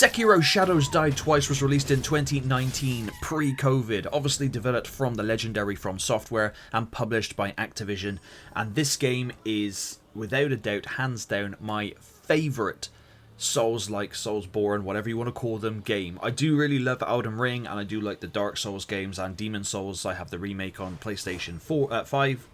Sekiro Shadows Die Twice was released in 2019, pre-COVID, obviously developed from the legendary From Software and published by Activision, and this game is, without a doubt, hands down, my favourite Souls-like, Soulsborne, whatever you want to call them, game. I do really love Elden Ring, and I do like the Dark Souls games and Demon Souls. I have the remake on PlayStation 5,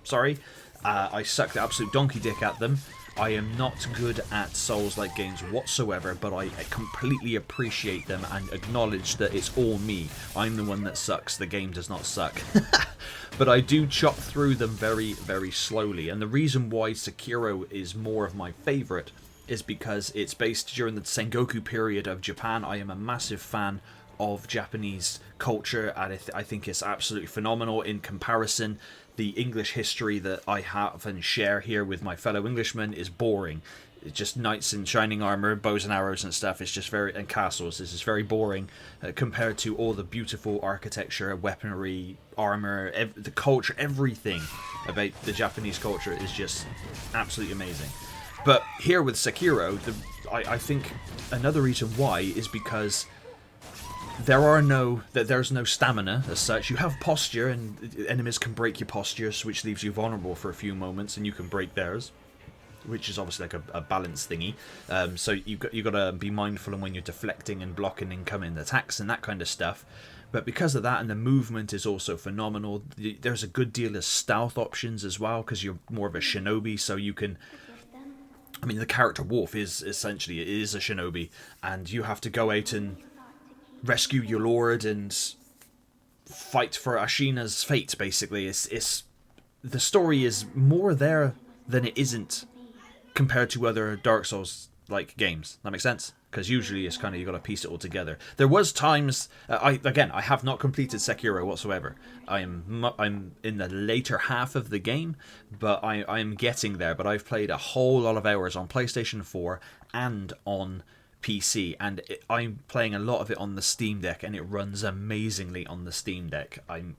I suck the absolute donkey dick at them. I am not good at Souls-like games whatsoever, but I completely appreciate them and acknowledge that it's all me. I'm the one that sucks, the game does not suck. But I do chop through them very, very slowly, and the reason why Sekiro is more of my favourite is because it's based during the Sengoku period of Japan. I am a massive fan of Japanese culture, and I think it's absolutely phenomenal in comparison. The English history that I have and share here with my fellow Englishmen is boring. It's just knights in shining armor, bows and arrows and stuff. It's just very, and castles. This is very boring compared to all the beautiful architecture, weaponry, armor, the culture, everything about the Japanese culture is just absolutely amazing. But here with Sekiro, I think another reason why is because there's no stamina as such. You have posture, and enemies can break your posture, which leaves you vulnerable for a few moments, and you can break theirs, which is obviously like a balance thingy. So you got to be mindful of when you're deflecting and blocking incoming attacks and that kind of stuff. But because of that, and the movement is also phenomenal, there's a good deal of stealth options as well, because you're more of a shinobi, so you can. I mean, the character Wolf is essentially a shinobi, and you have to go out and rescue your lord and fight for Ashina's fate. Basically, it's the story is more there than it isn't compared to other Dark Souls like games. That makes sense, because usually it's kind of you got to piece it all together. There was times I have not completed Sekiro whatsoever. I'm in the later half of the game, but I'm getting there. But I've played a whole lot of hours on PlayStation 4 and on PC, and I'm playing a lot of it on the Steam Deck, and it runs amazingly on the Steam Deck. I'm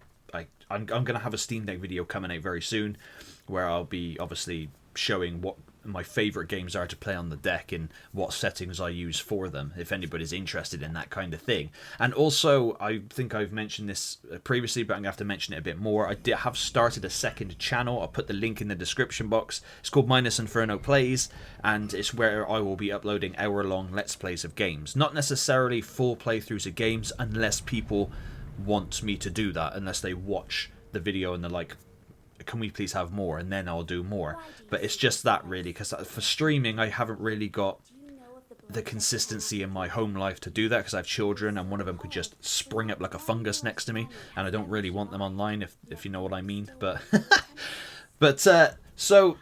gonna have a Steam Deck video coming out very soon, where I'll be obviously showing what my favourite games are to play on the deck and what settings I use for them, if anybody's interested in that kind of thing. And also, I think I've mentioned this previously, but I'm going to have to mention it a bit more. I have started a second channel. I'll put the link in the description box. It's called Minus Inferno Plays, and it's where I will be uploading hour-long Let's Plays of games. Not necessarily full playthroughs of games, unless people want me to do that, unless they watch the video and they're like, can we please have more, and then I'll do more. But it's just that, really, because for streaming I haven't really got the consistency in my home life to do that, because I have children, and one of them could just spring up like a fungus next to me, and I don't really want them online, if you know what I mean. But so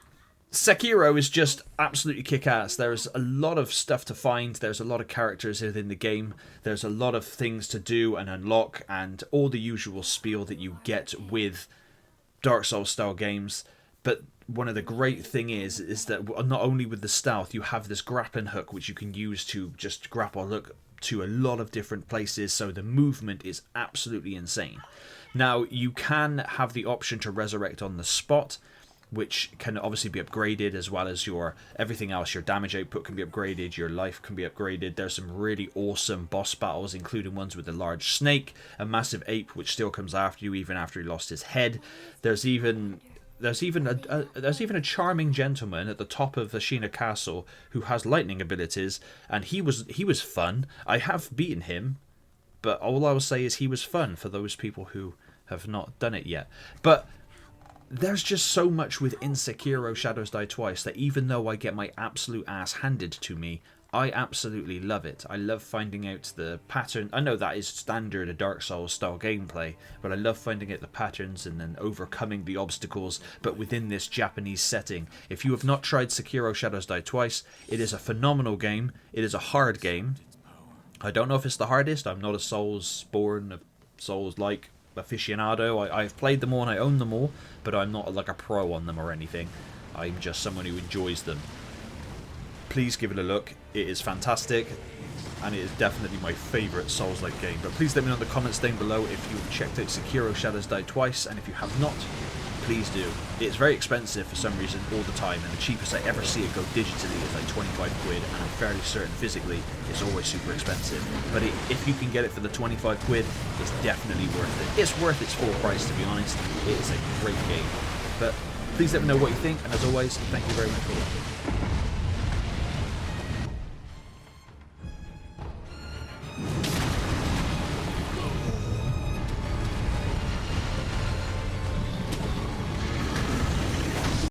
Sekiro is just absolutely kick-ass. There's a lot of stuff to find, there's a lot of characters within the game, there's a lot of things to do and unlock, and all the usual spiel that you get with Dark Souls style games. But one of the great thing is that not only with the stealth, you have this grappling hook which you can use to just grapple look to a lot of different places, so the movement is absolutely insane. Now, you can have the option to resurrect on the spot, which can obviously be upgraded, as well as your everything else. Your damage output can be upgraded, your life can be upgraded. There's some really awesome boss battles, including ones with a large snake, a massive ape which still comes after you even after he lost his head. There's even a charming gentleman at the top of Ashina Castle who has lightning abilities, and he was fun. I have beaten him, but all I will say is he was fun for those people who have not done it yet. But there's just so much within Sekiro Shadows Die Twice that even though I get my absolute ass handed to me, I absolutely love it. I love finding out the pattern. I know that is standard Dark Souls style gameplay, but I love finding out the patterns and then overcoming the obstacles, but within this Japanese setting. If you have not tried Sekiro Shadows Die Twice, it is a phenomenal game. It is a hard game. I don't know if it's the hardest. I'm not a Soulsborne, Souls-like aficionado. I've played them all and I own them all, but I'm not like a pro on them or anything. I'm just someone who enjoys them. Please give it a look. It is fantastic, and it is definitely my favourite Souls-like game. But please let me know in the comments down below if you've checked out Sekiro Shadows Die Twice, and if you have not, please do. It's very expensive for some reason all the time, and the cheapest I ever see it go digitally is like 25 quid, and I'm fairly certain physically it's always super expensive. But if you can get it for the 25 quid, it's definitely worth it. It's worth its full price, to be honest. It is a great game. But please let me know what you think, and as always, thank you very much for watching.